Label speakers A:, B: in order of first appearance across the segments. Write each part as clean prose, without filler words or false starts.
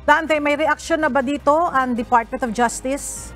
A: Dante, may reaksyon na ba dito ang Department of Justice?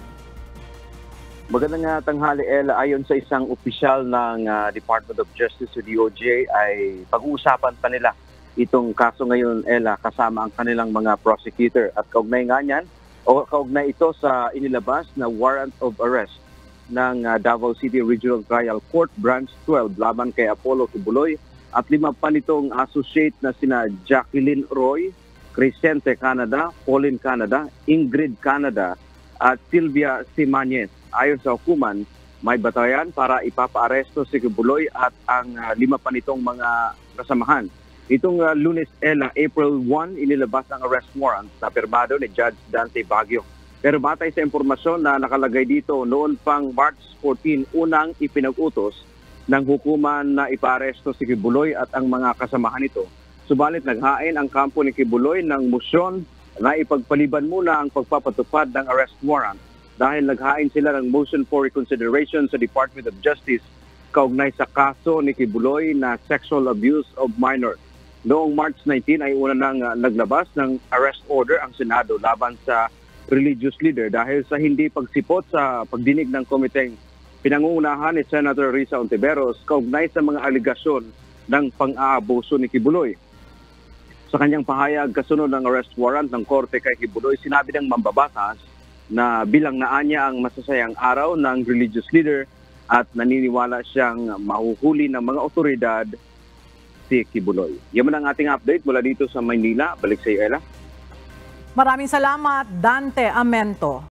B: Magandang tanghali, Ella. Ayon sa isang opisyal ng Department of Justice o DOJ ay pag-uusapan pa nila itong kaso ngayon, Ella, kasama ang kanilang mga prosecutor. At kaugnay nga niyan, o kaugnay ito sa inilabas na warrant of arrest ng Davao City Regional Trial Court Branch 12 laban kay Apollo Kibuloy at 5 pa nitong associate na sina Jacqueline Roy, Crescente Canada, Pauline Canada, Ingrid Canada at Sylvia Simanes. Ayon sa hukuman, may batayan para ipapaaresto si Kibuloy at ang 5 pa nitong mga kasamahan. Itong Lunes, Ella, April 1, inilabas ang arrest warrant na pirmado ni Judge Dante Baguio. Pero batay sa impormasyon na nakalagay dito, noon pang March 14, unang ipinag-utos ng hukuman na ipaaresto si Kibuloy at ang mga kasamahan nito. Subalit naghain ang kampo ni Kibuloy ng motion na ipagpaliban muna ang pagpapatupad ng arrest warrant dahil naghain sila ng motion for reconsideration sa Department of Justice kaugnay sa kaso ni Kibuloy na sexual abuse of minor. Noong March 19 ay una nang naglabas ng arrest order ang Senado laban sa religious leader dahil sa hindi pagsipot sa pagdinig ng komiteng pinangungunahan ni Senator Risa Ontiveros kaugnay sa mga aligasyon ng pang-aabuso ni Kibuloy. Sa kanyang pahayag kasunod ng arrest warrant ng korte kay Kibuloy, sinabi ng mambabatas na bilang naanya ang masasayang araw ng religious leader at naniniwala siyang mahuhuli ng mga otoridad si Kibuloy. Yan ang ating update mula dito sa Maynila. Balik sa iyo, Ella.
A: Maraming salamat, Dante Amento.